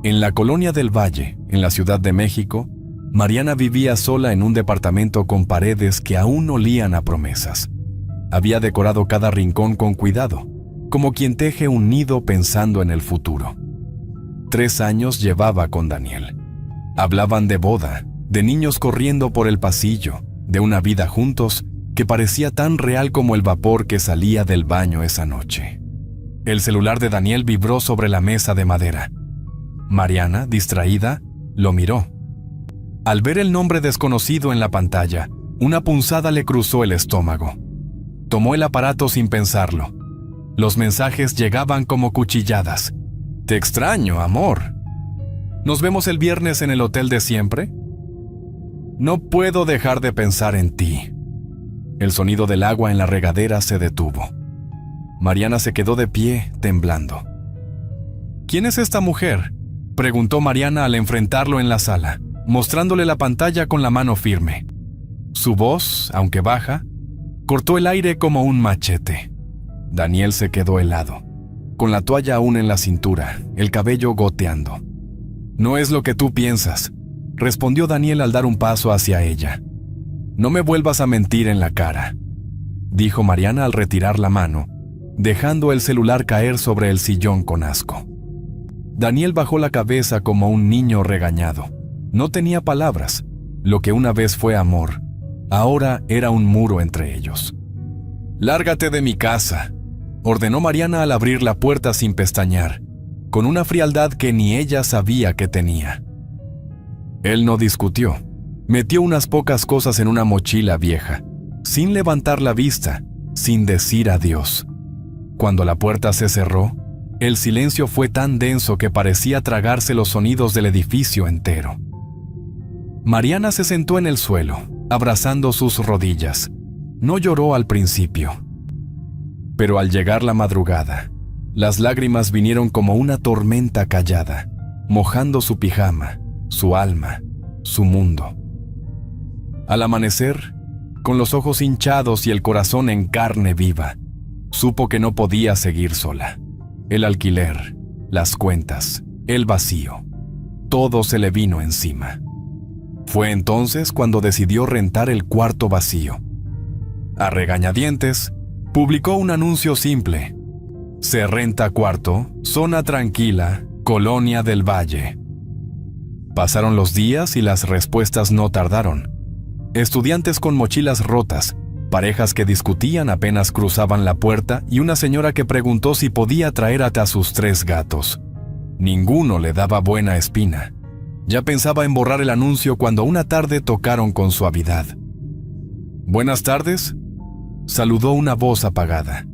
En la colonia del Valle, en la Ciudad de México, Mariana vivía sola en un departamento con paredes que aún olían a promesas. Había decorado cada rincón con cuidado, como quien teje un nido pensando en el futuro. 3 años llevaba con Daniel. Hablaban de boda, de niños corriendo por el pasillo, de una vida juntos que parecía tan real como el vapor que salía del baño esa noche. El celular de Daniel vibró sobre la mesa de madera. Mariana, distraída, lo miró. Al ver el nombre desconocido en la pantalla, una punzada le cruzó el estómago. Tomó el aparato sin pensarlo. Los mensajes llegaban como cuchilladas. «Te extraño, amor. ¿Nos vemos el viernes en el hotel de siempre? No puedo dejar de pensar en ti». El sonido del agua en la regadera se detuvo. Mariana se quedó de pie, temblando. «¿Quién es esta mujer?», preguntó Mariana al enfrentarlo en la sala, mostrándole la pantalla con la mano firme. Su voz, aunque baja, cortó el aire como un machete. Daniel se quedó helado, con la toalla aún en la cintura, el cabello goteando. «No es lo que tú piensas», respondió Daniel al dar un paso hacia ella. «No me vuelvas a mentir en la cara», dijo Mariana al retirar la mano, dejando el celular caer sobre el sillón con asco. Daniel bajó la cabeza como un niño regañado. No tenía palabras. Lo que una vez fue amor, ahora era un muro entre ellos. «Lárgate de mi casa», ordenó Mariana al abrir la puerta sin pestañear, con una frialdad que ni ella sabía que tenía. Él no discutió. Metió unas pocas cosas en una mochila vieja, sin levantar la vista, sin decir adiós. Cuando la puerta se cerró, el silencio fue tan denso que parecía tragarse los sonidos del edificio entero. Mariana se sentó en el suelo, abrazando sus rodillas. No lloró al principio. Pero al llegar la madrugada, las lágrimas vinieron como una tormenta callada, mojando su pijama, su alma, su mundo. Al amanecer, con los ojos hinchados y el corazón en carne viva, supo que no podía seguir sola. El alquiler, las cuentas, el vacío, todo se le vino encima. Fue entonces cuando decidió rentar el cuarto vacío. A regañadientes, publicó un anuncio simple: «Se renta cuarto, zona tranquila, Colonia del Valle». Pasaron los días y las respuestas no tardaron. Estudiantes con mochilas rotas, parejas que discutían apenas cruzaban la puerta y una señora que preguntó si podía traer a sus 3 gatos. Ninguno le daba buena espina. Ya pensaba en borrar el anuncio cuando una tarde tocaron con suavidad. «Buenas tardes», saludó una voz apagada.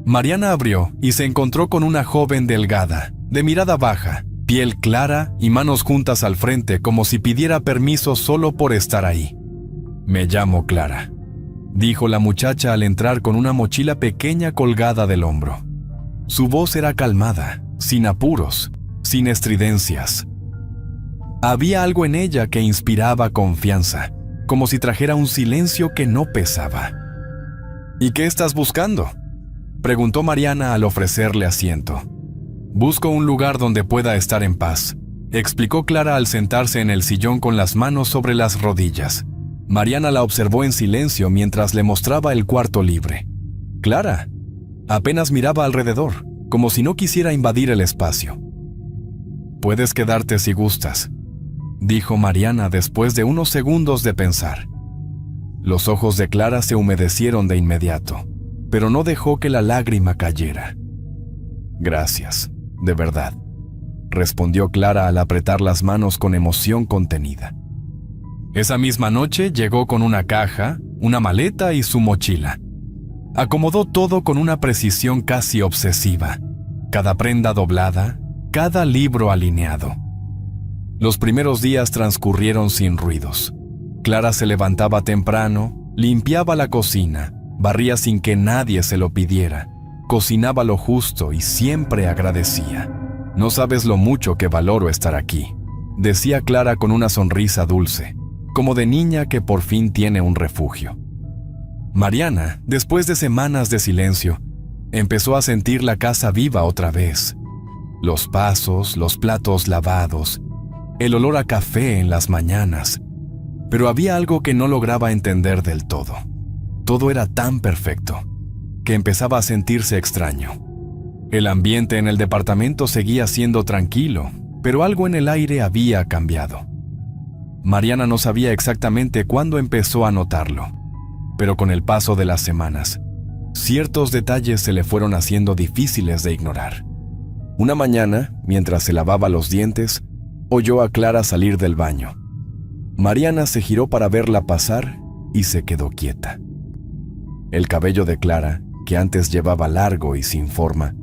Mariana abrió y se encontró con una joven delgada, de mirada baja, piel clara y manos juntas al frente como si pidiera permiso solo por estar ahí. «Me llamo Clara», dijo la muchacha al entrar con una mochila pequeña colgada del hombro. Su voz era calmada, sin apuros, sin estridencias. Había algo en ella que inspiraba confianza, como si trajera un silencio que no pesaba. «¿Y qué estás buscando?», preguntó Mariana al ofrecerle asiento. «Busco un lugar donde pueda estar en paz», explicó Clara al sentarse en el sillón con las manos sobre las rodillas. Mariana la observó en silencio mientras le mostraba el cuarto libre. Clara apenas miraba alrededor, como si no quisiera invadir el espacio. «Puedes quedarte si gustas», dijo Mariana después de unos segundos de pensar. Los ojos de Clara se humedecieron de inmediato, pero no dejó que la lágrima cayera. «Gracias, de verdad», respondió Clara al apretar las manos con emoción contenida. Esa misma noche llegó con una caja, una maleta y su mochila. Acomodó todo con una precisión casi obsesiva, cada prenda doblada, cada libro alineado. Los primeros días transcurrieron sin ruidos. Clara se levantaba temprano, limpiaba la cocina, barría sin que nadie se lo pidiera, cocinaba lo justo y siempre agradecía. «No sabes lo mucho que valoro estar aquí», decía Clara con una sonrisa dulce, como de niña que por fin tiene un refugio. Mariana, después de semanas de silencio, empezó a sentir la casa viva otra vez. Los pasos, los platos lavados, el olor a café en las mañanas. Pero había algo que no lograba entender del todo. Todo era tan perfecto que empezaba a sentirse extraño. El ambiente en el departamento seguía siendo tranquilo, pero algo en el aire había cambiado. Mariana no sabía exactamente cuándo empezó a notarlo, pero con el paso de las semanas, ciertos detalles se le fueron haciendo difíciles de ignorar. Una mañana, mientras se lavaba los dientes, oyó a Clara salir del baño. Mariana se giró para verla pasar y se quedó quieta. El cabello de Clara, que antes llevaba largo y sin forma,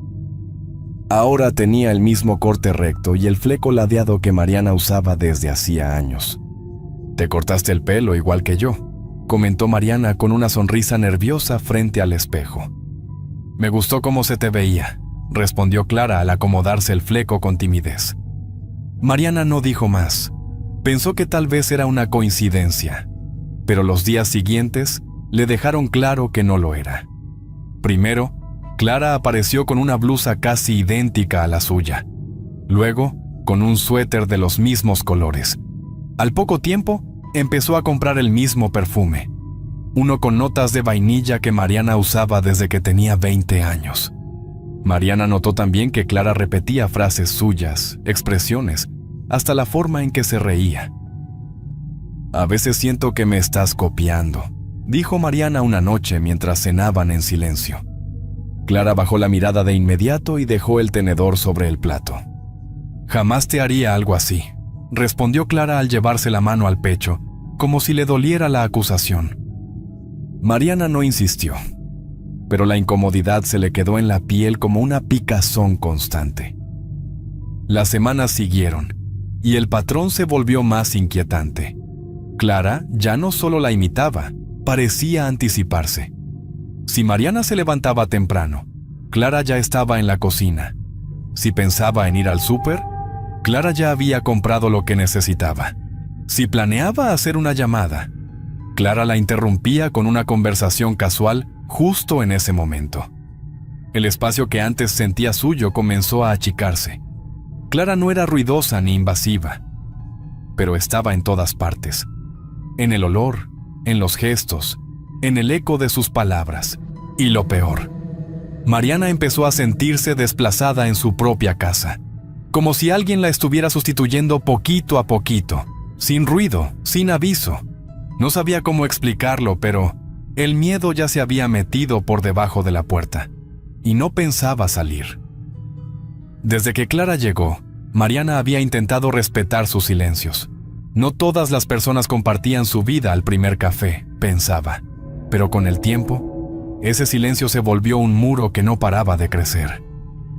ahora tenía el mismo corte recto y el fleco ladeado que Mariana usaba desde hacía años. «Te cortaste el pelo igual que yo», comentó Mariana con una sonrisa nerviosa frente al espejo. «Me gustó cómo se te veía», respondió Clara al acomodarse el fleco con timidez. Mariana no dijo más. Pensó que tal vez era una coincidencia, pero los días siguientes le dejaron claro que no lo era. Primero, Clara apareció con una blusa casi idéntica a la suya. Luego, con un suéter de los mismos colores. Al poco tiempo, empezó a comprar el mismo perfume, uno con notas de vainilla que Mariana usaba desde que tenía 20 años. Mariana notó también que Clara repetía frases suyas, expresiones, hasta la forma en que se reía. «A veces siento que me estás copiando», dijo Mariana una noche mientras cenaban en silencio. Clara bajó la mirada de inmediato y dejó el tenedor sobre el plato. «Jamás te haría algo así», respondió Clara al llevarse la mano al pecho, como si le doliera la acusación. Mariana no insistió, pero la incomodidad se le quedó en la piel como una picazón constante. Las semanas siguieron, y el patrón se volvió más inquietante. Clara ya no solo la imitaba, parecía anticiparse. Si Mariana se levantaba temprano, Clara ya estaba en la cocina. Si pensaba en ir al súper, Clara ya había comprado lo que necesitaba. Si planeaba hacer una llamada, Clara la interrumpía con una conversación casual justo en ese momento. El espacio que antes sentía suyo comenzó a achicarse. Clara no era ruidosa ni invasiva, pero estaba en todas partes. En el olor, en los gestos, en el eco de sus palabras. Y lo peor, Mariana empezó a sentirse desplazada en su propia casa, como si alguien la estuviera sustituyendo poquito a poquito, sin ruido, sin aviso. No sabía cómo explicarlo, pero el miedo ya se había metido por debajo de la puerta, y no pensaba salir. Desde que Clara llegó, Mariana había intentado respetar sus silencios. No todas las personas compartían su vida al primer café, pensaba, pero con el tiempo, ese silencio se volvió un muro que no paraba de crecer.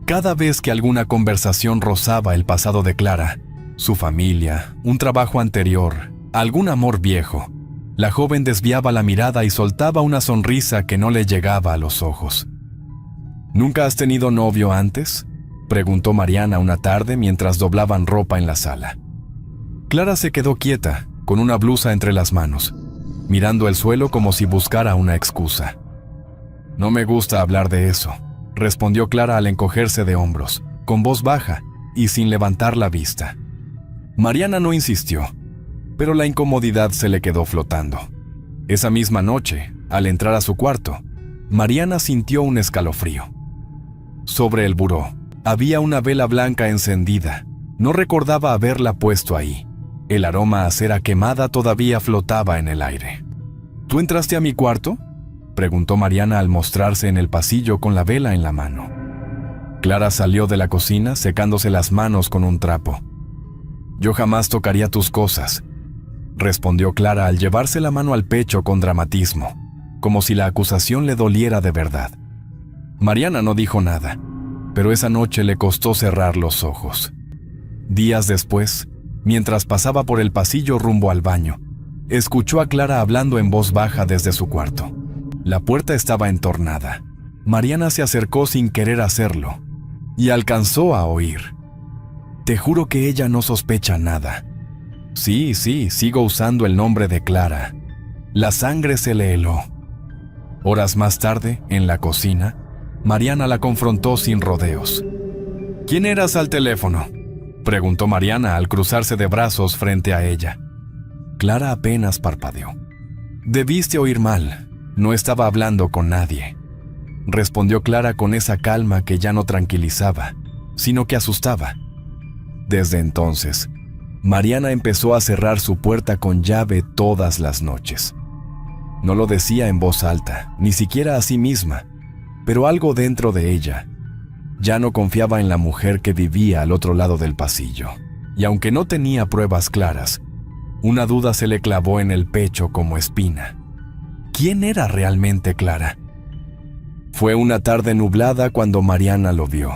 Cada vez que alguna conversación rozaba el pasado de Clara, su familia, un trabajo anterior, algún amor viejo, la joven desviaba la mirada y soltaba una sonrisa que no le llegaba a los ojos. «¿Nunca has tenido novio antes?», preguntó Mariana una tarde mientras doblaban ropa en la sala. Clara se quedó quieta, con una blusa entre las manos, mirando el suelo como si buscara una excusa. «No me gusta hablar de eso», respondió Clara al encogerse de hombros, con voz baja y sin levantar la vista. Mariana no insistió, pero la incomodidad se le quedó flotando. Esa misma noche, al entrar a su cuarto, Mariana sintió un escalofrío. Sobre el buró, había una vela blanca encendida. No recordaba haberla puesto ahí. El aroma a cera quemada todavía flotaba en el aire. «¿Tú entraste a mi cuarto?», preguntó Mariana al mostrarse en el pasillo con la vela en la mano. Clara salió de la cocina secándose las manos con un trapo. «Yo jamás tocaría tus cosas», respondió Clara al llevarse la mano al pecho con dramatismo, como si la acusación le doliera de verdad. Mariana no dijo nada, pero esa noche le costó cerrar los ojos. Días después, mientras pasaba por el pasillo rumbo al baño, escuchó a Clara hablando en voz baja desde su cuarto. La puerta estaba entornada. Mariana se acercó sin querer hacerlo y alcanzó a oír. «Te juro que ella no sospecha nada». Sí, sigo usando el nombre de Clara. La sangre se le heló. Horas más tarde, en la cocina, Mariana la confrontó sin rodeos. ¿Quién eras al teléfono?, preguntó Mariana al cruzarse de brazos frente a ella. Clara apenas parpadeó. Debiste oír mal. No estaba hablando con nadie, respondió Clara con esa calma que ya no tranquilizaba, sino que asustaba. Desde entonces, Mariana empezó a cerrar su puerta con llave todas las noches. No lo decía en voz alta, ni siquiera a sí misma, pero algo dentro de ella ya no confiaba en la mujer que vivía al otro lado del pasillo. Y aunque no tenía pruebas claras, una duda se le clavó en el pecho como espina. ¿Quién era realmente Clara? Fue una tarde nublada cuando Mariana lo vio.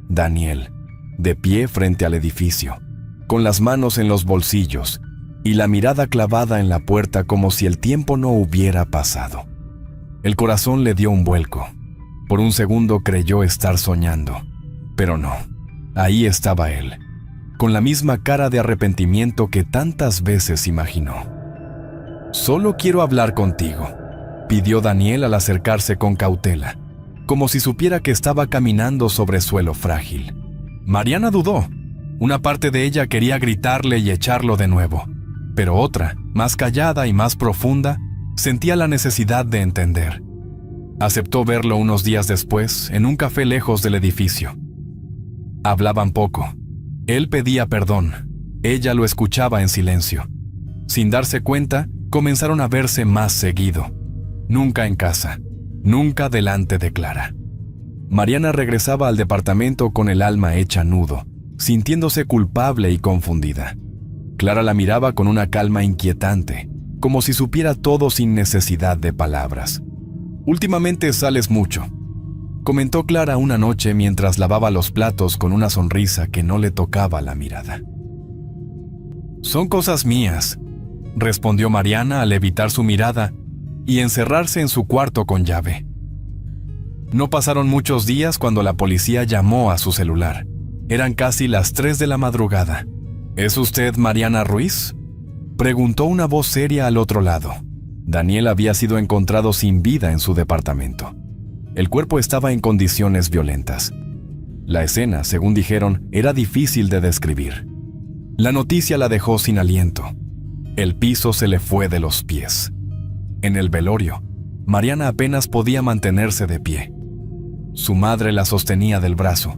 Daniel, de pie frente al edificio, con las manos en los bolsillos y la mirada clavada en la puerta como si el tiempo no hubiera pasado. El corazón le dio un vuelco. Por un segundo creyó estar soñando, pero no. Ahí estaba él, con la misma cara de arrepentimiento que tantas veces imaginó. «Solo quiero hablar contigo», pidió Daniel al acercarse con cautela, como si supiera que estaba caminando sobre suelo frágil. Mariana dudó. Una parte de ella quería gritarle y echarlo de nuevo, pero otra, más callada y más profunda, sentía la necesidad de entender. Aceptó verlo unos días después en un café lejos del edificio. Hablaban poco. Él pedía perdón. Ella lo escuchaba en silencio. Sin darse cuenta, comenzaron a verse más seguido. Nunca en casa, nunca delante de Clara. Mariana regresaba al departamento con el alma hecha nudo, sintiéndose culpable y confundida. Clara la miraba con una calma inquietante, como si supiera todo sin necesidad de palabras. «Últimamente sales mucho», comentó Clara una noche mientras lavaba los platos con una sonrisa que no le tocaba la mirada. «Son cosas mías», respondió Mariana al evitar su mirada y encerrarse en su cuarto con llave. No pasaron muchos días cuando la policía llamó a su celular. Eran casi las 3 de la madrugada. «¿Es usted Mariana Ruiz?», preguntó una voz seria al otro lado. Daniel había sido encontrado sin vida en su departamento. El cuerpo estaba en condiciones violentas. La escena, según dijeron, era difícil de describir. La noticia la dejó sin aliento. El piso se le fue de los pies. En el velorio, Mariana apenas podía mantenerse de pie. Su madre la sostenía del brazo,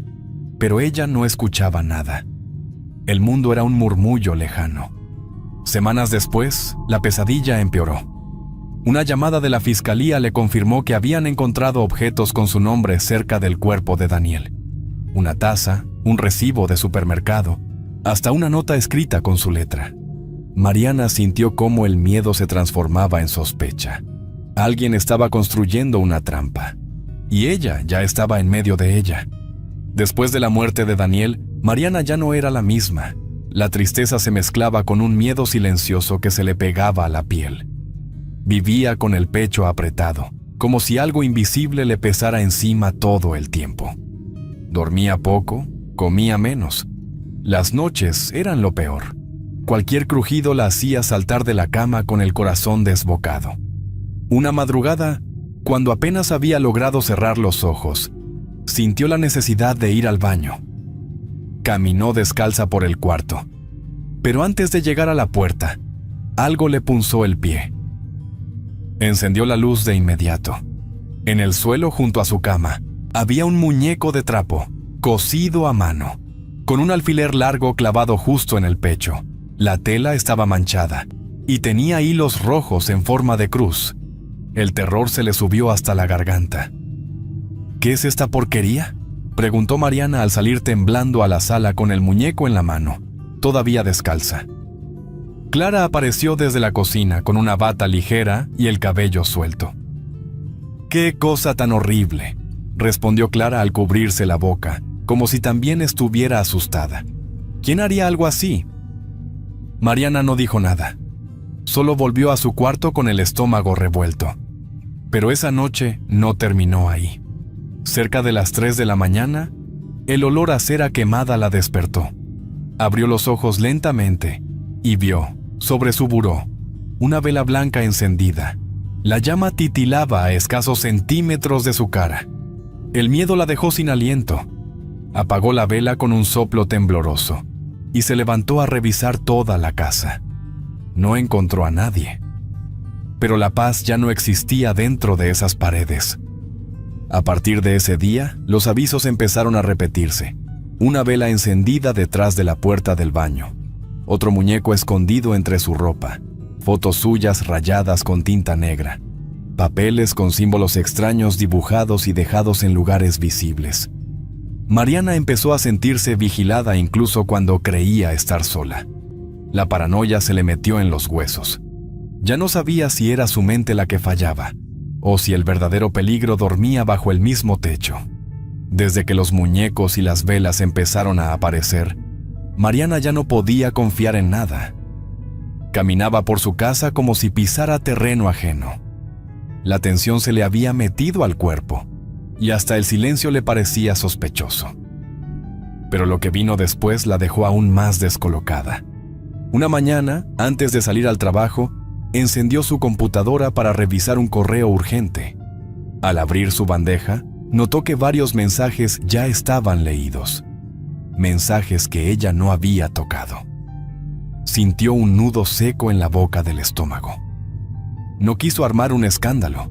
pero ella no escuchaba nada. El mundo era un murmullo lejano. Semanas después, la pesadilla empeoró. Una llamada de la fiscalía le confirmó que habían encontrado objetos con su nombre cerca del cuerpo de Daniel. Una taza, un recibo de supermercado, hasta una nota escrita con su letra. Mariana sintió cómo el miedo se transformaba en sospecha. Alguien estaba construyendo una trampa, y ella ya estaba en medio de ella. Después de la muerte de Daniel, Mariana ya no era la misma. La tristeza se mezclaba con un miedo silencioso que se le pegaba a la piel. Vivía con el pecho apretado, como si algo invisible le pesara encima todo el tiempo. Dormía poco, comía menos. Las noches eran lo peor. Cualquier crujido la hacía saltar de la cama con el corazón desbocado. Una madrugada, cuando apenas había logrado cerrar los ojos, sintió la necesidad de ir al baño. Caminó descalza por el cuarto, pero antes de llegar a la puerta, algo le punzó el pie. Encendió la luz de inmediato. En el suelo junto a su cama había un muñeco de trapo, cosido a mano, con un alfiler largo clavado justo en el pecho. La tela estaba manchada y tenía hilos rojos en forma de cruz. El terror se le subió hasta la garganta. «¿Qué es esta porquería?», preguntó Mariana al salir temblando a la sala con el muñeco en la mano, todavía descalza. Clara apareció desde la cocina con una bata ligera y el cabello suelto. «¡Qué cosa tan horrible!», respondió Clara al cubrirse la boca, como si también estuviera asustada. «¿Quién haría algo así?». Mariana no dijo nada. Solo volvió a su cuarto con el estómago revuelto. Pero esa noche no terminó ahí. Cerca de las 3 de la mañana, el olor a cera quemada la despertó. Abrió los ojos lentamente y vio, sobre su buró, una vela blanca encendida. La llama titilaba a escasos centímetros de su cara. El miedo la dejó sin aliento. Apagó la vela con un soplo tembloroso y se levantó a revisar toda la casa. No encontró a nadie. Pero la paz ya no existía dentro de esas paredes. A partir de ese día, los avisos empezaron a repetirse. Una vela encendida detrás de la puerta del baño. Otro muñeco escondido entre su ropa. Fotos suyas rayadas con tinta negra. Papeles con símbolos extraños dibujados y dejados en lugares visibles. Mariana empezó a sentirse vigilada incluso cuando creía estar sola. La paranoia se le metió en los huesos. Ya no sabía si era su mente la que fallaba, o si el verdadero peligro dormía bajo el mismo techo. Desde que los muñecos y las velas empezaron a aparecer, Mariana ya no podía confiar en nada. Caminaba por su casa como si pisara terreno ajeno. La tensión se le había metido al cuerpo, y hasta el silencio le parecía sospechoso. Pero lo que vino después la dejó aún más descolocada. Una mañana, antes de salir al trabajo, encendió su computadora para revisar un correo urgente. Al abrir su bandeja, notó que varios mensajes ya estaban leídos. Mensajes que ella no había tocado. Sintió un nudo seco en la boca del estómago. No quiso armar un escándalo,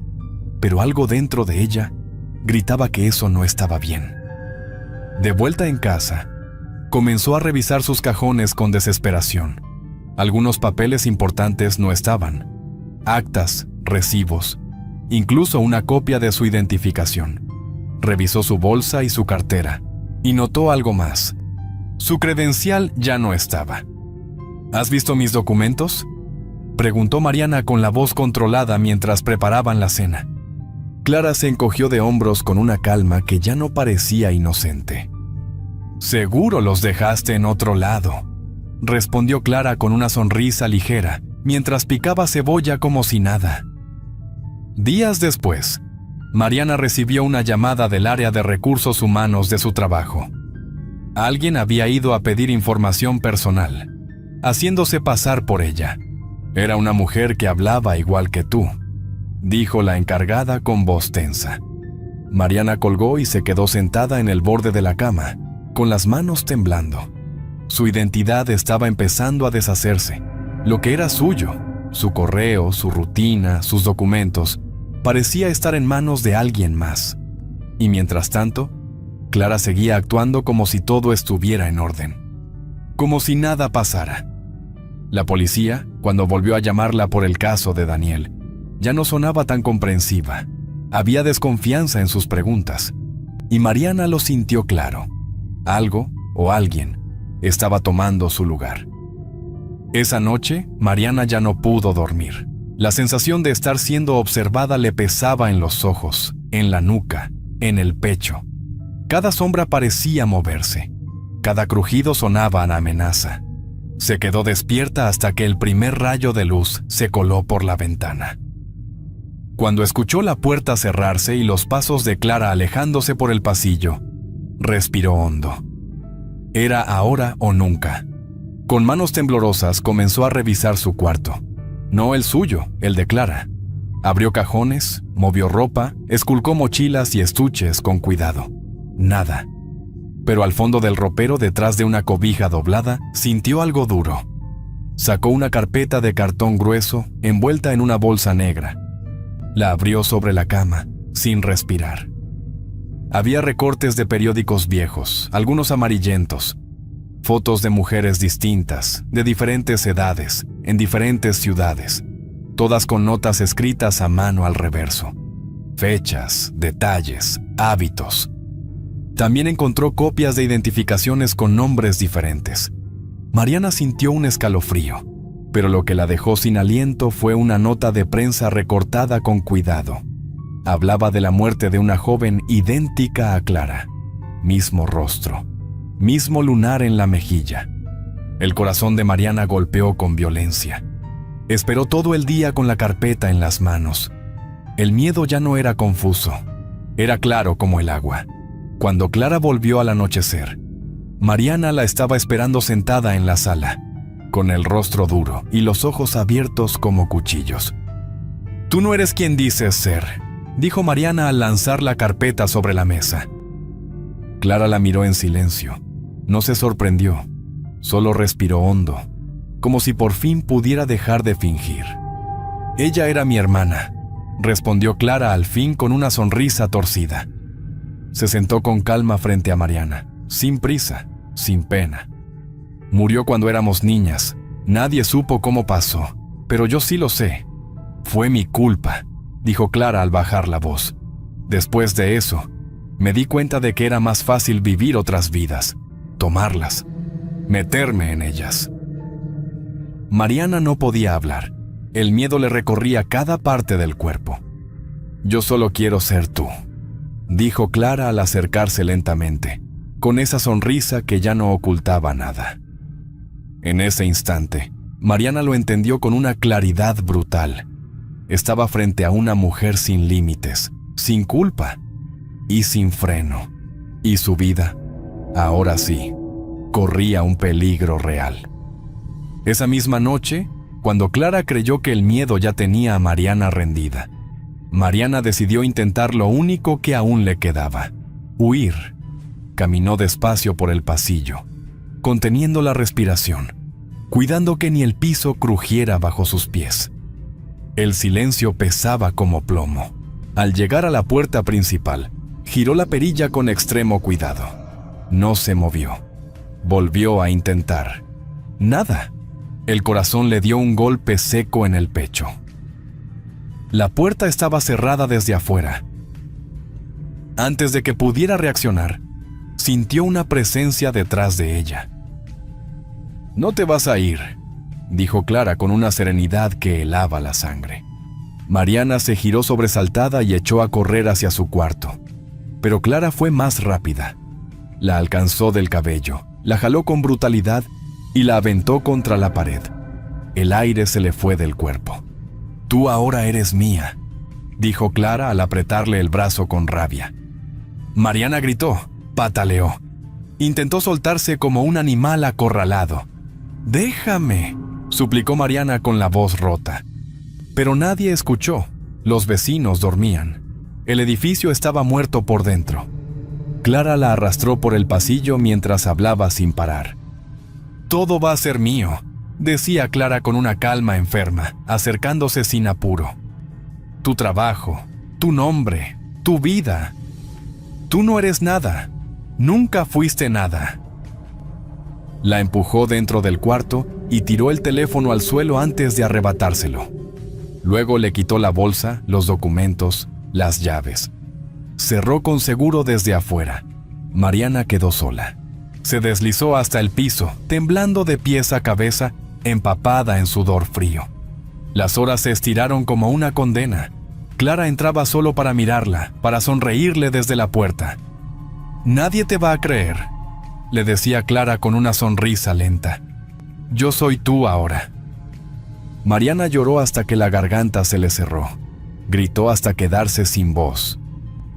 pero algo dentro de ella gritaba que eso no estaba bien. De vuelta en casa, comenzó a revisar sus cajones con desesperación. Algunos papeles importantes no estaban. Actas, recibos, incluso una copia de su identificación. Revisó su bolsa y su cartera, y notó algo más. Su credencial ya no estaba. ¿Has visto mis documentos?, preguntó Mariana con la voz controlada mientras preparaban la cena. Clara se encogió de hombros con una calma que ya no parecía inocente. «Seguro los dejaste en otro lado», respondió Clara con una sonrisa ligera, mientras picaba cebolla como si nada. Días después, Mariana recibió una llamada del área de recursos humanos de su trabajo. Alguien había ido a pedir información personal, haciéndose pasar por ella. «Era una mujer que hablaba igual que tú», dijo la encargada con voz tensa. Mariana colgó y se quedó sentada en el borde de la cama, con las manos temblando. Su identidad estaba empezando a deshacerse. Lo que era suyo, su correo, su rutina, sus documentos, parecía estar en manos de alguien más. Y mientras tanto, Clara seguía actuando como si todo estuviera en orden. Como si nada pasara. La policía, cuando volvió a llamarla por el caso de Daniel, ya no sonaba tan comprensiva. Había desconfianza en sus preguntas. Y Mariana lo sintió claro. Algo o alguien estaba tomando su lugar. Esa noche, Mariana ya no pudo dormir. La sensación de estar siendo observada le pesaba en los ojos, en la nuca, en el pecho. Cada sombra parecía moverse. Cada crujido sonaba a amenaza. Se quedó despierta hasta que el primer rayo de luz se coló por la ventana. Cuando escuchó la puerta cerrarse y los pasos de Clara alejándose por el pasillo, respiró hondo. Era ahora o nunca. Con manos temblorosas comenzó a revisar su cuarto. No el suyo, el de Clara. Abrió cajones, movió ropa, esculcó mochilas y estuches con cuidado. Nada. Pero al fondo del ropero, detrás de una cobija doblada, sintió algo duro. Sacó una carpeta de cartón grueso, envuelta en una bolsa negra. La abrió sobre la cama, sin respirar. Había recortes de periódicos viejos, algunos amarillentos. Fotos de mujeres distintas, de diferentes edades, en diferentes ciudades. Todas con notas escritas a mano al reverso. Fechas, detalles, hábitos. También encontró copias de identificaciones con nombres diferentes. Mariana sintió un escalofrío, pero lo que la dejó sin aliento fue una nota de prensa recortada con cuidado. Hablaba de la muerte de una joven idéntica a Clara. Mismo rostro, mismo lunar en la mejilla. El corazón de Mariana golpeó con violencia. Esperó todo el día con la carpeta en las manos. El miedo ya no era confuso, era claro como el agua. Cuando Clara volvió al anochecer, Mariana la estaba esperando sentada en la sala, con el rostro duro y los ojos abiertos como cuchillos. «Tú no eres quien dices ser», dijo Mariana al lanzar la carpeta sobre la mesa. Clara la miró en silencio. No se sorprendió, solo respiró hondo, como si por fin pudiera dejar de fingir. «Ella era mi hermana», respondió Clara al fin con una sonrisa torcida. Se sentó con calma frente a Mariana, sin prisa, sin pena. «Murió cuando éramos niñas. Nadie supo cómo pasó, pero yo sí lo sé. Fue mi culpa», dijo Clara al bajar la voz. «Después de eso, me di cuenta de que era más fácil vivir otras vidas, tomarlas, meterme en ellas». Mariana no podía hablar. El miedo le recorría cada parte del cuerpo. «Yo solo quiero ser tú», dijo Clara al acercarse lentamente, con esa sonrisa que ya no ocultaba nada. En ese instante, Mariana lo entendió con una claridad brutal. Estaba frente a una mujer sin límites, sin culpa y sin freno. Y su vida, ahora sí, corría un peligro real. Esa misma noche, cuando Clara creyó que el miedo ya tenía a Mariana rendida, Mariana decidió intentar lo único que aún le quedaba: huir. Caminó despacio por el pasillo, conteniendo la respiración, cuidando que ni el piso crujiera bajo sus pies. El silencio pesaba como plomo. Al llegar a la puerta principal, giró la perilla con extremo cuidado. No se movió. Volvió a intentar. Nada. El corazón le dio un golpe seco en el pecho. La puerta estaba cerrada desde afuera. Antes de que pudiera reaccionar, sintió una presencia detrás de ella. «No te vas a ir», dijo Clara con una serenidad que helaba la sangre. Mariana se giró sobresaltada y echó a correr hacia su cuarto. Pero Clara fue más rápida. La alcanzó del cabello, la jaló con brutalidad y la aventó contra la pared. El aire se le fue del cuerpo. «Tú ahora eres mía», dijo Clara al apretarle el brazo con rabia. Mariana gritó, pataleó. Intentó soltarse como un animal acorralado. «Déjame», suplicó Mariana con la voz rota. Pero nadie escuchó. Los vecinos dormían. El edificio estaba muerto por dentro. Clara la arrastró por el pasillo mientras hablaba sin parar. «Todo va a ser mío», decía Clara con una calma enferma, acercándose sin apuro. «Tu trabajo, tu nombre, tu vida. Tú no eres nada. Nunca fuiste nada». La empujó dentro del cuarto y tiró el teléfono al suelo antes de arrebatárselo. Luego le quitó la bolsa, los documentos, las llaves. Cerró con seguro desde afuera. Mariana quedó sola. Se deslizó hasta el piso, temblando de pies a cabeza, empapada en sudor frío. Las horas se estiraron como una condena. Clara entraba solo para mirarla, para sonreírle desde la puerta. «Nadie te va a creer», le decía Clara con una sonrisa lenta. «Yo soy tú ahora». Mariana lloró hasta que la garganta se le cerró. Gritó hasta quedarse sin voz.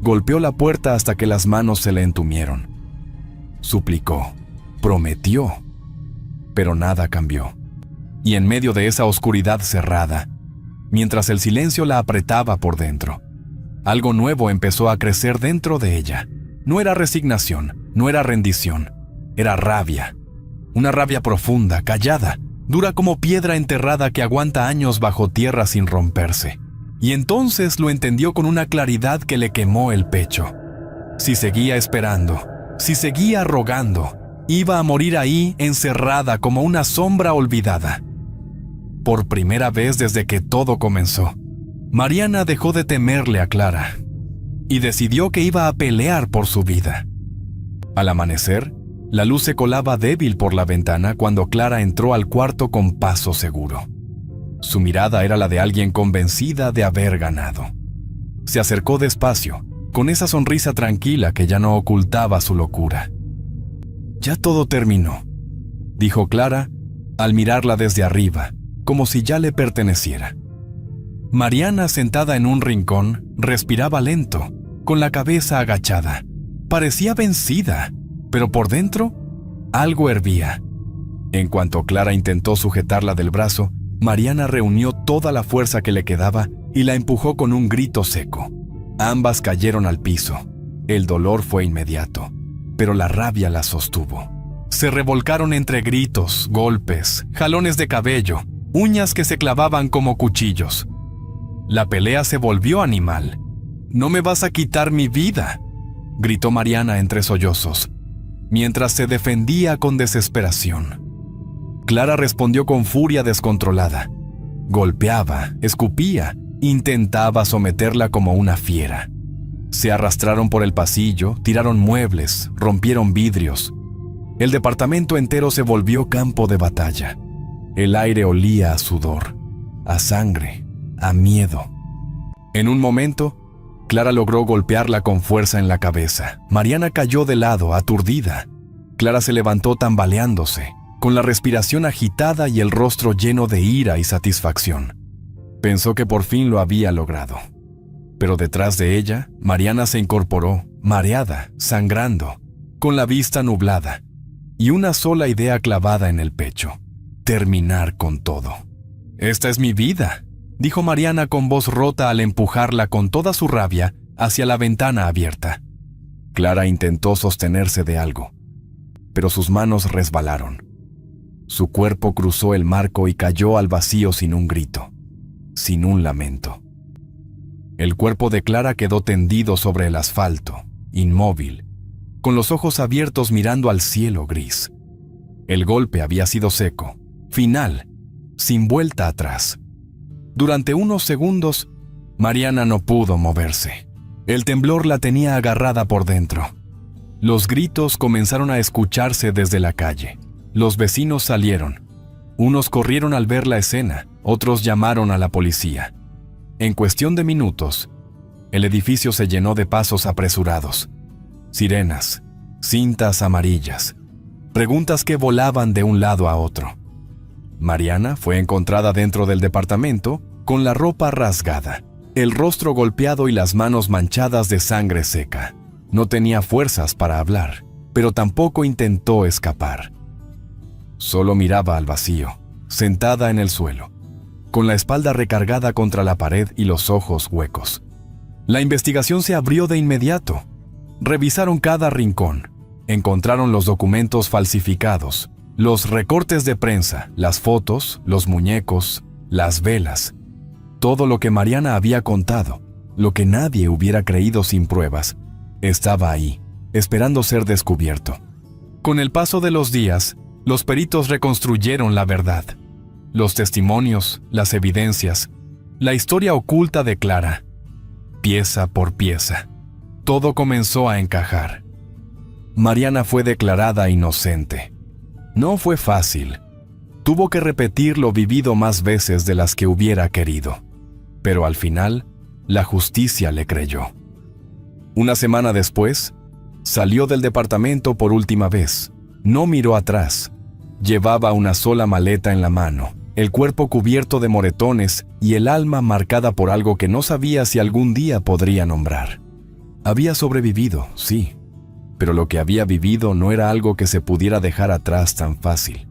Golpeó la puerta hasta que las manos se le entumieron. Suplicó, prometió, pero nada cambió. Y en medio de esa oscuridad cerrada, mientras el silencio la apretaba por dentro, algo nuevo empezó a crecer dentro de ella. No era resignación, no era rendición, era rabia. Una rabia profunda, callada, dura como piedra enterrada que aguanta años bajo tierra sin romperse. Y entonces lo entendió con una claridad que le quemó el pecho. Si seguía esperando, si seguía rogando, iba a morir ahí encerrada como una sombra olvidada. Por primera vez desde que todo comenzó, Mariana dejó de temerle a Clara y decidió que iba a pelear por su vida. Al amanecer, la luz se colaba débil por la ventana cuando Clara entró al cuarto con paso seguro. Su mirada era la de alguien convencida de haber ganado. Se acercó despacio, con esa sonrisa tranquila que ya no ocultaba su locura. «Ya todo terminó», dijo Clara al mirarla desde arriba, como si ya le perteneciera. Mariana, sentada en un rincón, respiraba lento, con la cabeza agachada. Parecía vencida, pero por dentro, algo hervía. En cuanto Clara intentó sujetarla del brazo, Mariana reunió toda la fuerza que le quedaba y la empujó con un grito seco. Ambas cayeron al piso. El dolor fue inmediato. pero la rabia la sostuvo. Se revolcaron entre gritos, golpes, jalones de cabello, uñas que se clavaban como cuchillos. La pelea se volvió animal. «¡No me vas a quitar mi vida!», gritó Mariana entre sollozos, mientras se defendía con desesperación. Clara respondió con furia descontrolada. Golpeaba, escupía, intentaba someterla como una fiera. Se arrastraron por el pasillo, tiraron muebles, rompieron vidrios. El departamento entero se volvió campo de batalla. El aire olía a sudor, a sangre, a miedo. En un momento, Clara logró golpearla con fuerza en la cabeza. Mariana cayó de lado, aturdida. Clara se levantó tambaleándose, con la respiración agitada y el rostro lleno de ira y satisfacción. Pensó que por fin lo había logrado. Pero detrás de ella, Mariana se incorporó, mareada, sangrando, con la vista nublada, y una sola idea clavada en el pecho: terminar con todo. «Esta es mi vida», dijo Mariana con voz rota al empujarla con toda su rabia hacia la ventana abierta. Clara intentó sostenerse de algo, pero sus manos resbalaron. Su cuerpo cruzó el marco y cayó al vacío sin un grito, sin un lamento. El cuerpo de Clara quedó tendido sobre el asfalto, inmóvil, con los ojos abiertos mirando al cielo gris. El golpe había sido seco, final, sin vuelta atrás. Durante unos segundos, Mariana no pudo moverse. El temblor la tenía agarrada por dentro. Los gritos comenzaron a escucharse desde la calle. Los vecinos salieron. Unos corrieron al ver la escena, otros llamaron a la policía. En cuestión de minutos, el edificio se llenó de pasos apresurados. Sirenas, cintas amarillas, preguntas que volaban de un lado a otro. Mariana fue encontrada dentro del departamento con la ropa rasgada, el rostro golpeado y las manos manchadas de sangre seca. No tenía fuerzas para hablar, pero tampoco intentó escapar. Solo miraba al vacío, sentada en el suelo, con la espalda recargada contra la pared y los ojos huecos. La investigación se abrió de inmediato. Revisaron cada rincón. Encontraron los documentos falsificados, los recortes de prensa, las fotos, los muñecos, las velas. Todo lo que Mariana había contado, lo que nadie hubiera creído sin pruebas, estaba ahí, esperando ser descubierto. Con el paso de los días, los peritos reconstruyeron la verdad. Los testimonios, las evidencias, la historia oculta de Clara. Pieza por pieza, todo comenzó a encajar. Mariana fue declarada inocente. No fue fácil. Tuvo que repetir lo vivido más veces de las que hubiera querido. Pero al final, la justicia le creyó. Una semana después, salió del departamento por última vez. No miró atrás. Llevaba una sola maleta en la mano, el cuerpo cubierto de moretones y el alma marcada por algo que no sabía si algún día podría nombrar. Había sobrevivido, sí, pero lo que había vivido no era algo que se pudiera dejar atrás tan fácil.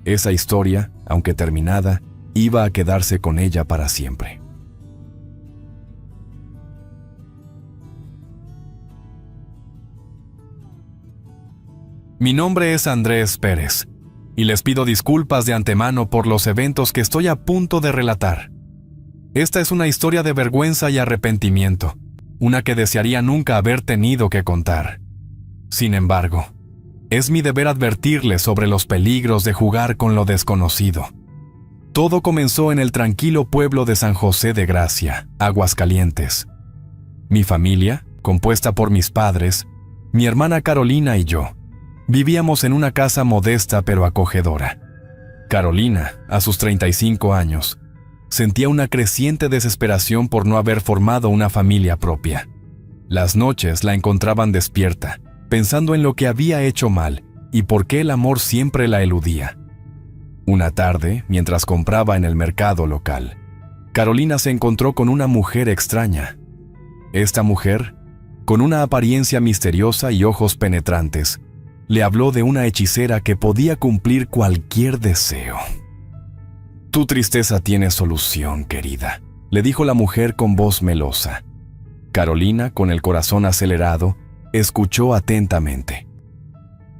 Esa historia, aunque terminada, iba a quedarse con ella para siempre. Mi nombre es Andrés Pérez, y les pido disculpas de antemano por los eventos que estoy a punto de relatar. Esta es una historia de vergüenza y arrepentimiento, una que desearía nunca haber tenido que contar. Sin embargo, es mi deber advertirles sobre los peligros de jugar con lo desconocido. Todo comenzó en el tranquilo pueblo de San José de Gracia, Aguascalientes. Mi familia, compuesta por mis padres, mi hermana Carolina y yo, vivíamos en una casa modesta pero acogedora. Carolina, a sus 35 años, sentía una creciente desesperación por no haber formado una familia propia. Las noches la encontraban despierta, pensando en lo que había hecho mal y por qué el amor siempre la eludía. Una tarde, mientras compraba en el mercado local, Carolina se encontró con una mujer extraña. Esta mujer, con una apariencia misteriosa y ojos penetrantes, le habló de una hechicera que podía cumplir cualquier deseo. «Tu tristeza tiene solución, querida», le dijo la mujer con voz melosa. Carolina, con el corazón acelerado, escuchó atentamente.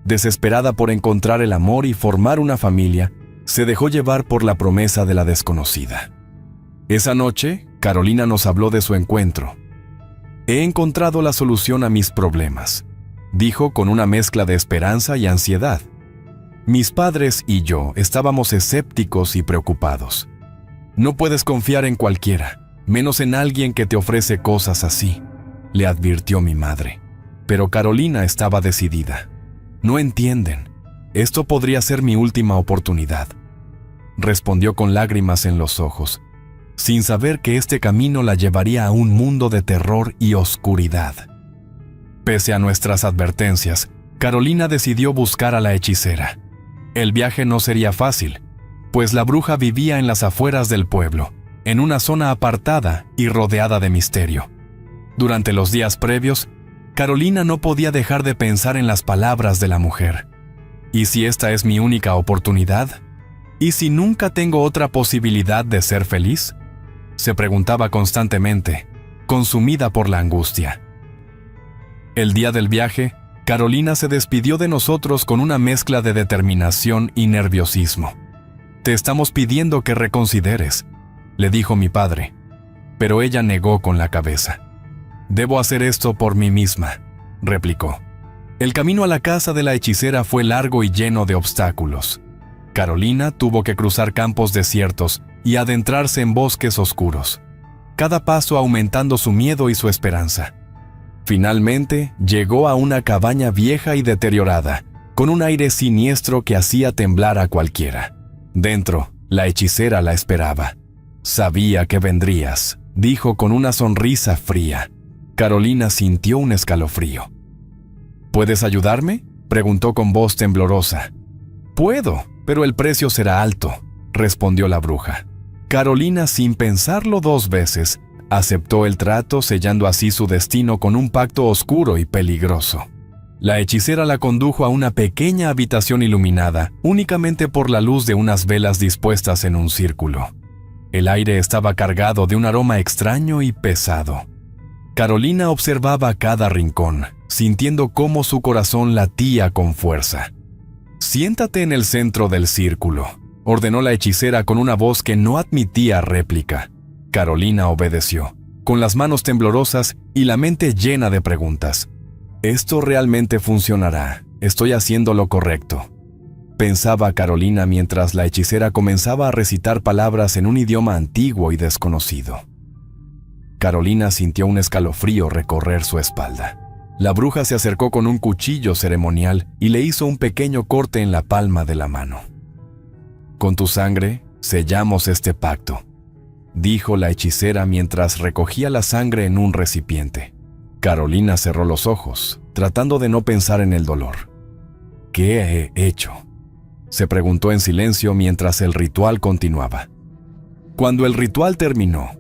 Desesperada por encontrar el amor y formar una familia, se dejó llevar por la promesa de la desconocida. Esa noche, Carolina nos habló de su encuentro. «He encontrado la solución a mis problemas», dijo con una mezcla de esperanza y ansiedad. «Mis padres y yo estábamos escépticos y preocupados. No puedes confiar en cualquiera, menos en alguien que te ofrece cosas así», le advirtió mi madre. Pero Carolina estaba decidida. «No entienden. Esto podría ser mi última oportunidad», respondió con lágrimas en los ojos, sin saber que este camino la llevaría a un mundo de terror y oscuridad. Pese a nuestras advertencias, Carolina decidió buscar a la hechicera. El viaje no sería fácil, pues la bruja vivía en las afueras del pueblo, en una zona apartada y rodeada de misterio. Durante los días previos, Carolina no podía dejar de pensar en las palabras de la mujer. ¿Y si esta es mi única oportunidad? ¿Y si nunca tengo otra posibilidad de ser feliz?, se preguntaba constantemente, consumida por la angustia. El día del viaje, Carolina se despidió de nosotros con una mezcla de determinación y nerviosismo. «Te estamos pidiendo que reconsideres», le dijo mi padre, pero ella negó con la cabeza. «Debo hacer esto por mí misma», replicó. El camino a la casa de la hechicera fue largo y lleno de obstáculos. Carolina tuvo que cruzar campos desiertos y adentrarse en bosques oscuros, cada paso aumentando su miedo y su esperanza. Finalmente, llegó a una cabaña vieja y deteriorada, con un aire siniestro que hacía temblar a cualquiera. Dentro, la hechicera la esperaba. «Sabía que vendrías», dijo con una sonrisa fría. Carolina sintió un escalofrío. «¿Puedes ayudarme?», preguntó con voz temblorosa. «Puedo, pero el precio será alto», respondió la bruja. Carolina, sin pensarlo 2 veces, aceptó el trato, sellando así su destino con un pacto oscuro y peligroso. La hechicera la condujo a una pequeña habitación iluminada únicamente por la luz de unas velas dispuestas en un círculo. El aire estaba cargado de un aroma extraño y pesado. Carolina observaba cada rincón, sintiendo cómo su corazón latía con fuerza. «Siéntate en el centro del círculo», ordenó la hechicera con una voz que no admitía réplica. Carolina obedeció, con las manos temblorosas y la mente llena de preguntas. «¿Esto realmente funcionará? ¿Estoy haciendo lo correcto?», pensaba Carolina mientras la hechicera comenzaba a recitar palabras en un idioma antiguo y desconocido. Carolina sintió un escalofrío recorrer su espalda. La bruja se acercó con un cuchillo ceremonial y le hizo un pequeño corte en la palma de la mano. «Con tu sangre sellamos este pacto», dijo la hechicera mientras recogía la sangre en un recipiente. Carolina cerró los ojos, tratando de no pensar en el dolor. «¿Qué he hecho?», se preguntó en silencio mientras el ritual continuaba. Cuando el ritual terminó,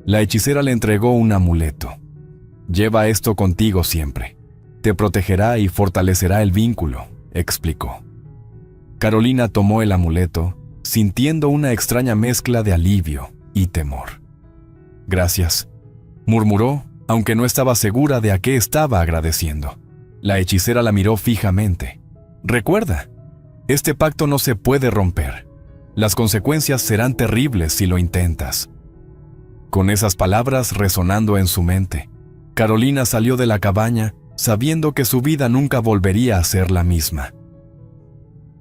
la hechicera le entregó un amuleto. «Lleva esto contigo siempre. Te protegerá y fortalecerá el vínculo», explicó. Carolina tomó el amuleto, sintiendo una extraña mezcla de alivio y temor. «Gracias», murmuró, aunque no estaba segura de a qué estaba agradeciendo. La hechicera la miró fijamente. «Recuerda, este pacto no se puede romper. Las consecuencias serán terribles si lo intentas». Con esas palabras resonando en su mente, Carolina salió de la cabaña sabiendo que su vida nunca volvería a ser la misma.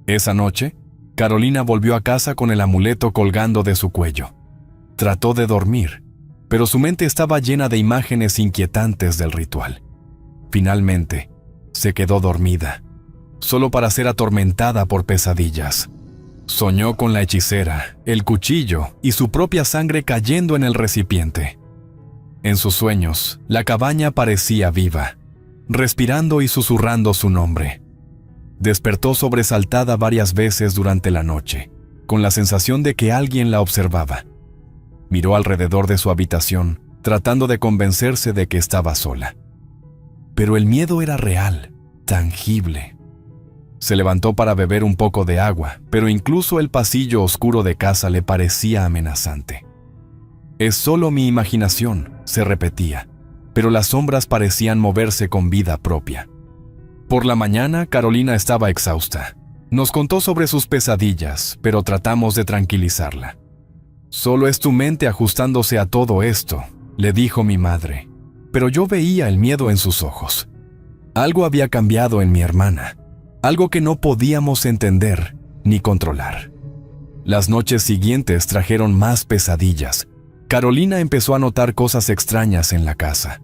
Esa noche, Carolina volvió a casa con el amuleto colgando de su cuello. Trató de dormir, pero su mente estaba llena de imágenes inquietantes del ritual. Finalmente, se quedó dormida, solo para ser atormentada por pesadillas. Soñó con la hechicera, el cuchillo y su propia sangre cayendo en el recipiente. En sus sueños, la cabaña parecía viva, respirando y susurrando su nombre. Despertó sobresaltada varias veces durante la noche, con la sensación de que alguien la observaba. Miró alrededor de su habitación, tratando de convencerse de que estaba sola. Pero el miedo era real, tangible. Se levantó para beber un poco de agua, pero incluso el pasillo oscuro de casa le parecía amenazante. «Es solo mi imaginación», se repetía, pero las sombras parecían moverse con vida propia. Por la mañana, Carolina estaba exhausta. Nos contó sobre sus pesadillas, pero tratamos de tranquilizarla. «Solo es tu mente ajustándose a todo esto», le dijo mi madre, pero yo veía el miedo en sus ojos. Algo había cambiado en mi hermana, algo que no podíamos entender ni controlar. Las noches siguientes trajeron más pesadillas. Carolina empezó a notar cosas extrañas en la casa.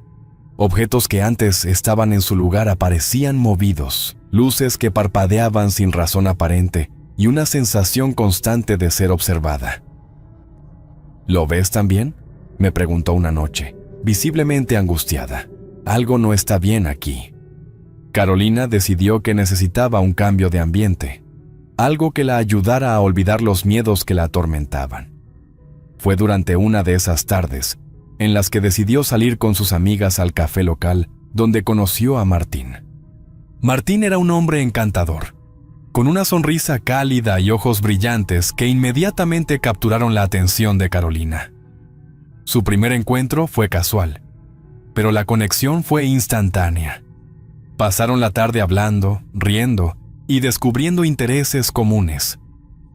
Objetos que antes estaban en su lugar aparecían movidos, luces que parpadeaban sin razón aparente y una sensación constante de ser observada. «¿Lo ves también?», me preguntó una noche, visiblemente angustiada. «Algo no está bien aquí». Carolina decidió que necesitaba un cambio de ambiente, algo que la ayudara a olvidar los miedos que la atormentaban. Fue durante una de esas tardes en las que decidió salir con sus amigas al café local, donde conoció a Martín. Martín era un hombre encantador, con una sonrisa cálida y ojos brillantes que inmediatamente capturaron la atención de Carolina. Su primer encuentro fue casual, pero la conexión fue instantánea. Pasaron la tarde hablando, riendo y descubriendo intereses comunes.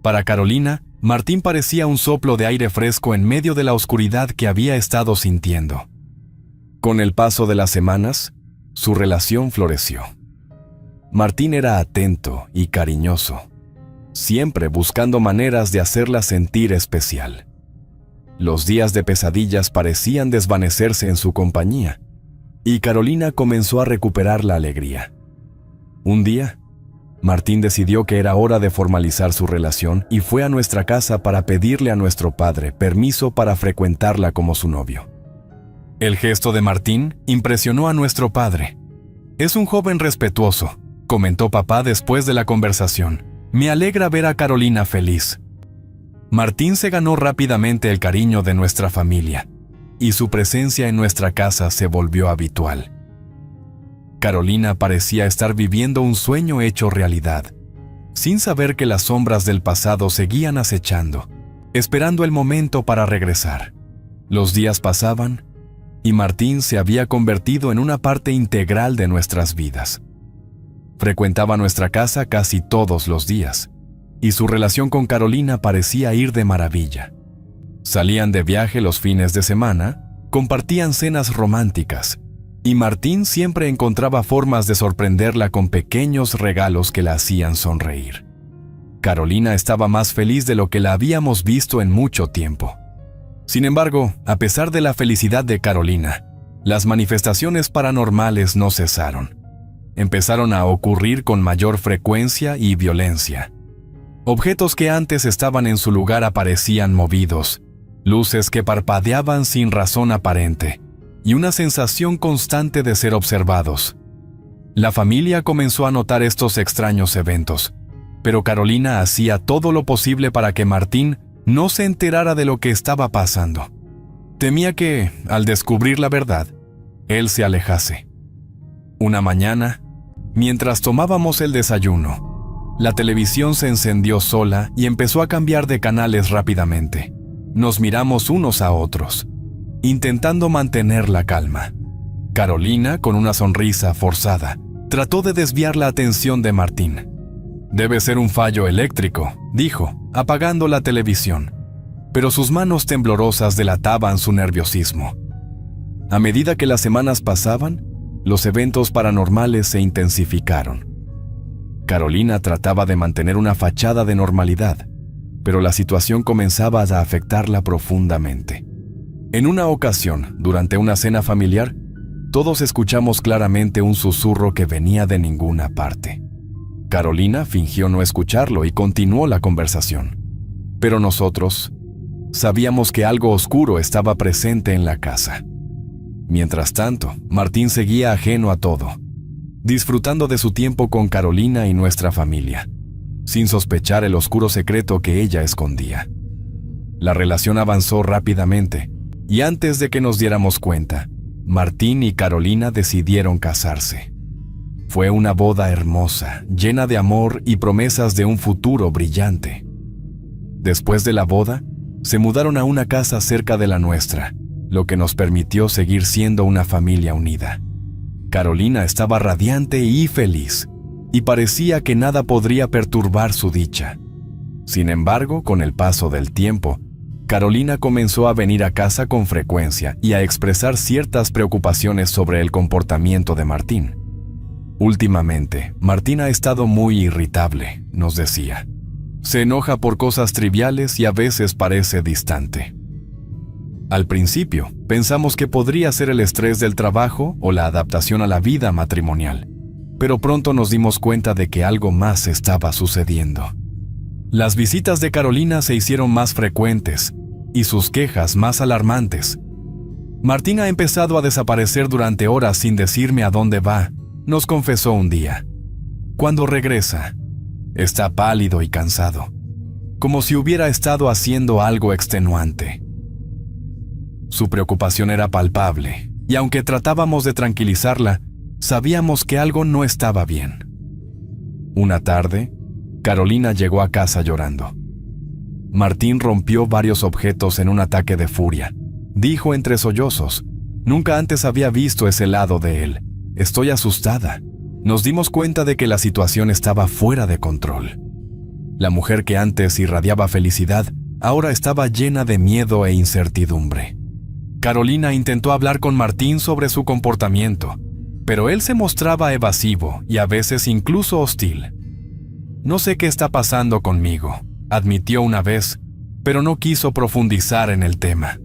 Para Carolina, Martín parecía un soplo de aire fresco en medio de la oscuridad que había estado sintiendo. Con el paso de las semanas, su relación floreció. Martín era atento y cariñoso, siempre buscando maneras de hacerla sentir especial. Los días de pesadillas parecían desvanecerse en su compañía, y Carolina comenzó a recuperar la alegría. Un día, Martín decidió que era hora de formalizar su relación y fue a nuestra casa para pedirle a nuestro padre permiso para frecuentarla como su novio. El gesto de Martín impresionó a nuestro padre. «Es un joven respetuoso», comentó papá después de la conversación. «Me alegra ver a Carolina feliz». Martín se ganó rápidamente el cariño de nuestra familia, y su presencia en nuestra casa se volvió habitual. Carolina parecía estar viviendo un sueño hecho realidad, sin saber que las sombras del pasado seguían acechando, esperando el momento para regresar. Los días pasaban, y Martín se había convertido en una parte integral de nuestras vidas. Frecuentaba nuestra casa casi todos los días, y su relación con Carolina parecía ir de maravilla. Salían de viaje los fines de semana, compartían cenas románticas, y Martín siempre encontraba formas de sorprenderla con pequeños regalos que la hacían sonreír. Carolina estaba más feliz de lo que la habíamos visto en mucho tiempo. Sin embargo, a pesar de la felicidad de Carolina, las manifestaciones paranormales no cesaron. Empezaron a ocurrir con mayor frecuencia y violencia. Objetos que antes estaban en su lugar aparecían movidos, luces que parpadeaban sin razón aparente, y una sensación constante de ser observados. La familia comenzó a notar estos extraños eventos, pero Carolina hacía todo lo posible para que Martín no se enterara de lo que estaba pasando. Temía que, al descubrir la verdad, él se alejase. Una mañana, mientras tomábamos el desayuno, la televisión se encendió sola y empezó a cambiar de canales rápidamente. Nos miramos unos a otros, intentando mantener la calma. Carolina, con una sonrisa forzada, trató de desviar la atención de Martín. «Debe ser un fallo eléctrico», dijo, apagando la televisión, pero sus manos temblorosas delataban su nerviosismo. A medida que las semanas pasaban, los eventos paranormales se intensificaron. Carolina trataba de mantener una fachada de normalidad, pero la situación comenzaba a afectarla profundamente. En una ocasión, durante una cena familiar, todos escuchamos claramente un susurro que venía de ninguna parte. Carolina fingió no escucharlo y continuó la conversación. Pero nosotros sabíamos que algo oscuro estaba presente en la casa. Mientras tanto, Martín seguía ajeno a todo, disfrutando de su tiempo con Carolina y nuestra familia, sin sospechar el oscuro secreto que ella escondía. La relación avanzó rápidamente, y antes de que nos diéramos cuenta, Martín y Carolina decidieron casarse. Fue una boda hermosa, llena de amor y promesas de un futuro brillante. Después de la boda, se mudaron a una casa cerca de la nuestra, lo que nos permitió seguir siendo una familia unida. Carolina estaba radiante y feliz, y parecía que nada podría perturbar su dicha. Sin embargo, con el paso del tiempo, Carolina comenzó a venir a casa con frecuencia y a expresar ciertas preocupaciones sobre el comportamiento de Martín. Últimamente, Martín ha estado muy irritable, nos decía. Se enoja por cosas triviales y a veces parece distante. Al principio, pensamos que podría ser el estrés del trabajo o la adaptación a la vida matrimonial, pero pronto nos dimos cuenta de que algo más estaba sucediendo. Las visitas de Carolina se hicieron más frecuentes y sus quejas más alarmantes. Martín ha empezado a desaparecer durante horas sin decirme a dónde va, nos confesó un día. Cuando regresa, está pálido y cansado, como si hubiera estado haciendo algo extenuante. Su preocupación era palpable, y aunque tratábamos de tranquilizarla, sabíamos que algo no estaba bien. Una tarde, Carolina llegó a casa llorando. Martín rompió varios objetos en un ataque de furia. Dijo entre sollozos, nunca antes había visto ese lado de él. Estoy asustada. Nos dimos cuenta de que la situación estaba fuera de control. La mujer que antes irradiaba felicidad, ahora estaba llena de miedo e incertidumbre. Carolina intentó hablar con Martín sobre su comportamiento, pero él se mostraba evasivo y a veces incluso hostil. No sé qué está pasando conmigo, admitió una vez, pero no quiso profundizar en el tema.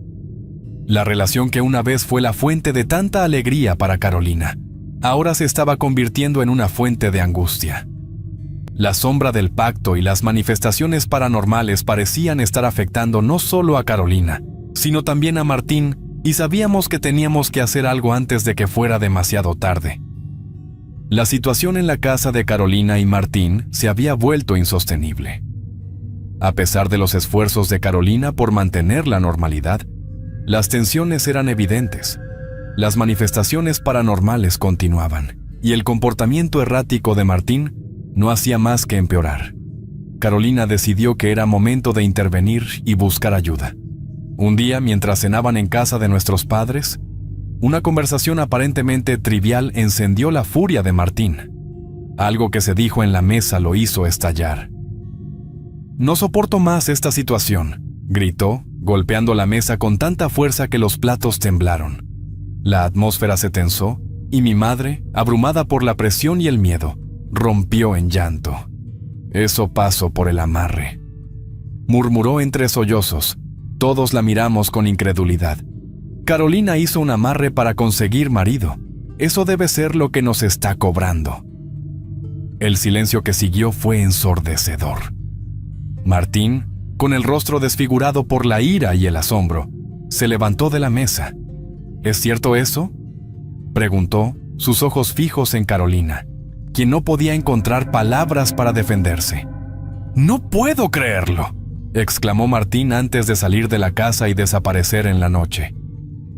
La relación que una vez fue la fuente de tanta alegría para Carolina, ahora se estaba convirtiendo en una fuente de angustia. La sombra del pacto y las manifestaciones paranormales parecían estar afectando no solo a Carolina, sino también a Martín, y sabíamos que teníamos que hacer algo antes de que fuera demasiado tarde. La situación en la casa de Carolina y Martín se había vuelto insostenible. A pesar de los esfuerzos de Carolina por mantener la normalidad, las tensiones eran evidentes. Las manifestaciones paranormales continuaban, y el comportamiento errático de Martín no hacía más que empeorar. Carolina decidió que era momento de intervenir y buscar ayuda. Un día, mientras cenaban en casa de nuestros padres, una conversación aparentemente trivial encendió la furia de Martín. Algo que se dijo en la mesa lo hizo estallar. «No soporto más esta situación», gritó, golpeando la mesa con tanta fuerza que los platos temblaron. La atmósfera se tensó y mi madre, abrumada por la presión y el miedo, rompió en llanto. «Eso pasó por el amarre», murmuró entre sollozos. Todos la miramos con incredulidad. «Carolina hizo un amarre para conseguir marido. Eso debe ser lo que nos está cobrando». El silencio que siguió fue ensordecedor. Martín, con el rostro desfigurado por la ira y el asombro, se levantó de la mesa. «¿Es cierto eso?», preguntó, sus ojos fijos en Carolina, quien no podía encontrar palabras para defenderse. «No puedo creerlo», exclamó Martín antes de salir de la casa y desaparecer en la noche.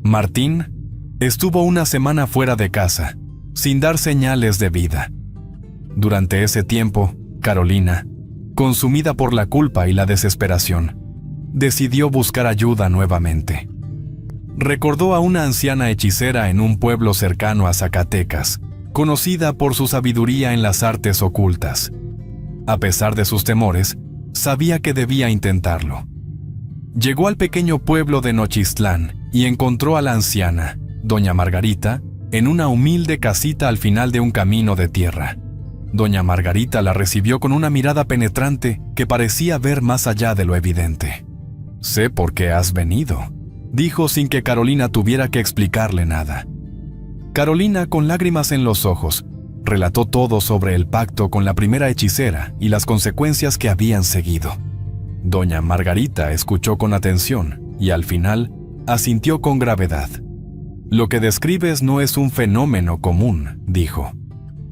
Martín estuvo una semana fuera de casa, sin dar señales de vida. Durante ese tiempo, Carolina, consumida por la culpa y la desesperación, decidió buscar ayuda nuevamente. Recordó a una anciana hechicera en un pueblo cercano a Zacatecas, conocida por su sabiduría en las artes ocultas. A pesar de sus temores, sabía que debía intentarlo. Llegó al pequeño pueblo de Nochistlán y encontró a la anciana, doña Margarita, en una humilde casita al final de un camino de tierra. Doña Margarita la recibió con una mirada penetrante que parecía ver más allá de lo evidente. «Sé por qué has venido», dijo sin que Carolina tuviera que explicarle nada. Carolina, con lágrimas en los ojos, relató todo sobre el pacto con la primera hechicera y las consecuencias que habían seguido. Doña Margarita escuchó con atención y al final asintió con gravedad. «Lo que describes no es un fenómeno común», dijo.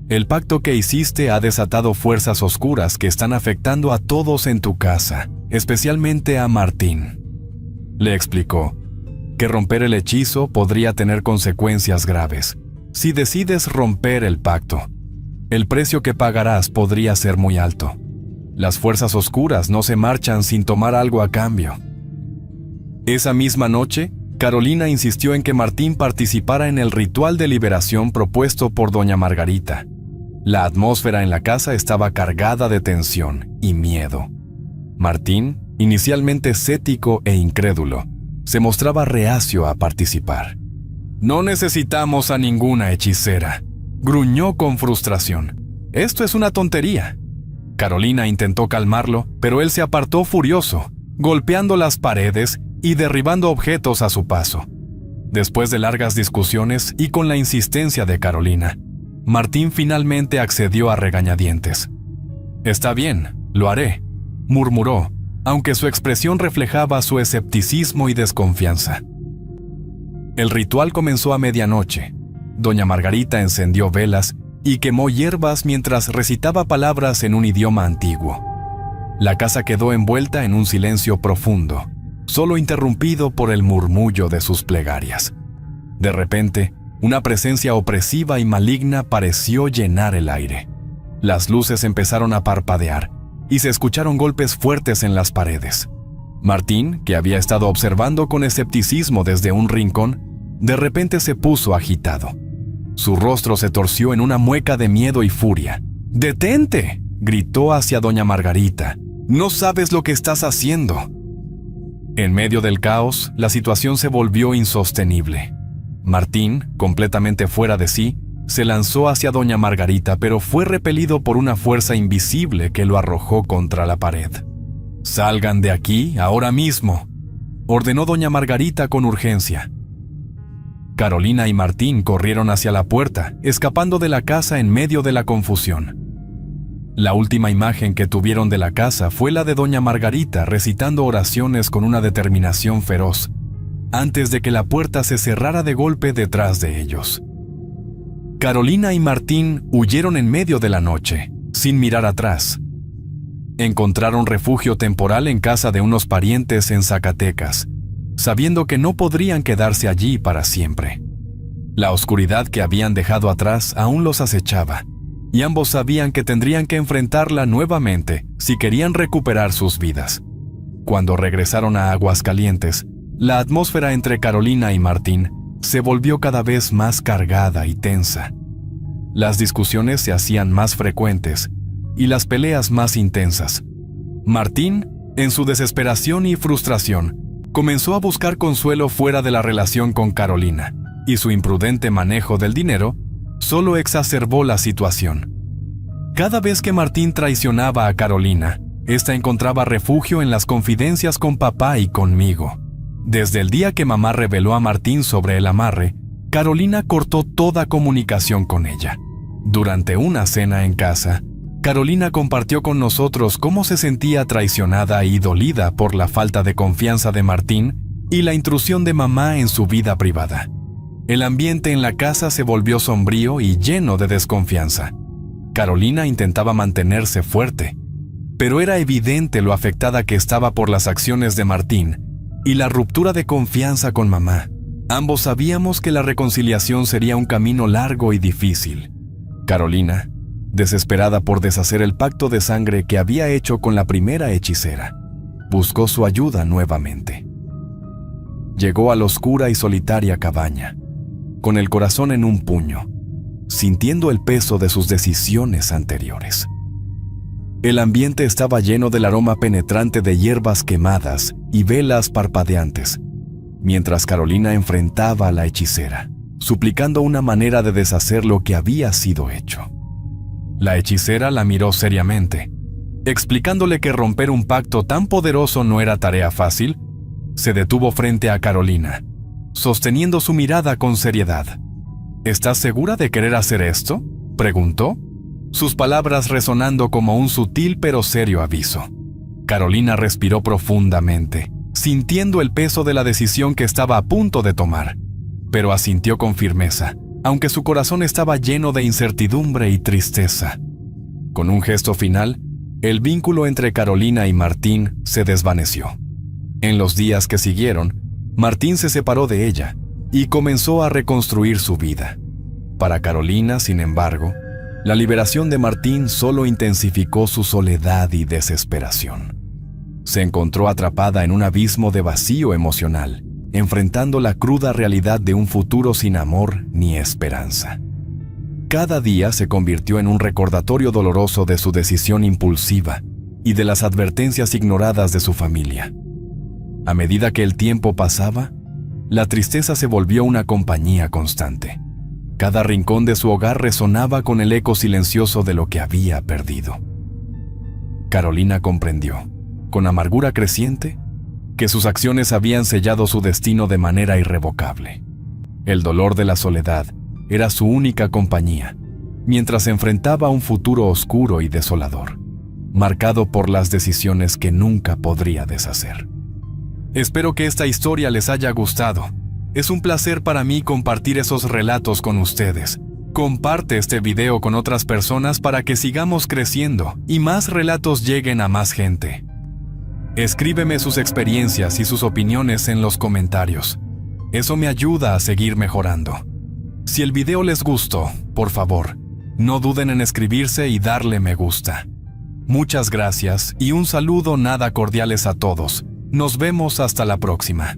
«El pacto que hiciste ha desatado fuerzas oscuras que están afectando a todos en tu casa, especialmente a Martín». Le explicó que romper el hechizo podría tener consecuencias graves. Si decides romper el pacto, el precio que pagarás podría ser muy alto. Las fuerzas oscuras no se marchan sin tomar algo a cambio. Esa misma noche, Carolina insistió en que Martín participara en el ritual de liberación propuesto por doña Margarita. La atmósfera en la casa estaba cargada de tensión y miedo. Martín, inicialmente escéptico e incrédulo, se mostraba reacio a participar. «No necesitamos a ninguna hechicera», gruñó con frustración. «Esto es una tontería». Carolina intentó calmarlo, pero él se apartó furioso, golpeando las paredes y derribando objetos a su paso. Después de largas discusiones y con la insistencia de Carolina, Martín finalmente accedió a regañadientes. «Está bien, lo haré», murmuró, aunque su expresión reflejaba su escepticismo y desconfianza. El ritual comenzó a medianoche. Doña Margarita encendió velas y quemó hierbas mientras recitaba palabras en un idioma antiguo. La casa quedó envuelta en un silencio profundo, solo interrumpido por el murmullo de sus plegarias. De repente, una presencia opresiva y maligna pareció llenar el aire. Las luces empezaron a parpadear y se escucharon golpes fuertes en las paredes. Martín, que había estado observando con escepticismo desde un rincón, de repente se puso agitado. Su rostro se torció en una mueca de miedo y furia. «¡Detente!», gritó hacia doña Margarita. «No sabes lo que estás haciendo». En medio del caos, la situación se volvió insostenible. Martín, completamente fuera de sí, se lanzó hacia doña Margarita, pero fue repelido por una fuerza invisible que lo arrojó contra la pared. «Salgan de aquí, ahora mismo», ordenó doña Margarita con urgencia. Carolina y Martín corrieron hacia la puerta, escapando de la casa en medio de la confusión. La última imagen que tuvieron de la casa fue la de doña Margarita recitando oraciones con una determinación feroz, antes de que la puerta se cerrara de golpe detrás de ellos. Carolina y Martín huyeron en medio de la noche, sin mirar atrás. Encontraron refugio temporal en casa de unos parientes en Zacatecas, sabiendo que no podrían quedarse allí para siempre. La oscuridad que habían dejado atrás aún los acechaba, y ambos sabían que tendrían que enfrentarla nuevamente si querían recuperar sus vidas. Cuando regresaron a Aguascalientes, la atmósfera entre Carolina y Martín se volvió cada vez más cargada y tensa. Las discusiones se hacían más frecuentes y las peleas más intensas. Martín, en su desesperación y frustración, comenzó a buscar consuelo fuera de la relación con Carolina, y su imprudente manejo del dinero solo exacerbó la situación. Cada vez que Martín traicionaba a Carolina, ésta encontraba refugio en las confidencias con papá y conmigo. Desde el día que mamá reveló a Martín sobre el amarre, Carolina cortó toda comunicación con ella. Durante una cena en casa, Carolina compartió con nosotros cómo se sentía traicionada y dolida por la falta de confianza de Martín y la intrusión de mamá en su vida privada. El ambiente en la casa se volvió sombrío y lleno de desconfianza. Carolina intentaba mantenerse fuerte, pero era evidente lo afectada que estaba por las acciones de Martín y la ruptura de confianza con mamá. Ambos sabíamos que la reconciliación sería un camino largo y difícil. Carolina, desesperada por deshacer el pacto de sangre que había hecho con la primera hechicera, buscó su ayuda nuevamente. Llegó a la oscura y solitaria cabaña, con el corazón en un puño, sintiendo el peso de sus decisiones anteriores. El ambiente estaba lleno del aroma penetrante de hierbas quemadas y velas parpadeantes, mientras Carolina enfrentaba a la hechicera, suplicando una manera de deshacer lo que había sido hecho. La hechicera la miró seriamente, explicándole que romper un pacto tan poderoso no era tarea fácil. Se detuvo frente a Carolina, sosteniendo su mirada con seriedad. «¿Estás segura de querer hacer esto?», preguntó, sus palabras resonando como un sutil pero serio aviso. Carolina respiró profundamente, sintiendo el peso de la decisión que estaba a punto de tomar, pero asintió con firmeza, aunque su corazón estaba lleno de incertidumbre y tristeza. Con un gesto final, el vínculo entre Carolina y Martín se desvaneció. En los días que siguieron, Martín se separó de ella y comenzó a reconstruir su vida. Para Carolina, sin embargo, la liberación de Martín solo intensificó su soledad y desesperación. Se encontró atrapada en un abismo de vacío emocional, enfrentando la cruda realidad de un futuro sin amor ni esperanza. Cada día se convirtió en un recordatorio doloroso de su decisión impulsiva y de las advertencias ignoradas de su familia. A medida que el tiempo pasaba, la tristeza se volvió una compañía constante. Cada rincón de su hogar resonaba con el eco silencioso de lo que había perdido. Carolina comprendió, con amargura creciente, que sus acciones habían sellado su destino de manera irrevocable. El dolor de la soledad era su única compañía, mientras enfrentaba un futuro oscuro y desolador, marcado por las decisiones que nunca podría deshacer. Espero que esta historia les haya gustado. Es un placer para mí compartir esos relatos con ustedes. Comparte este video con otras personas para que sigamos creciendo y más relatos lleguen a más gente. Escríbeme sus experiencias y sus opiniones en los comentarios. Eso me ayuda a seguir mejorando. Si el video les gustó, por favor, no duden en escribirse y darle me gusta. Muchas gracias y un saludo nada cordiales a todos. Nos vemos hasta la próxima.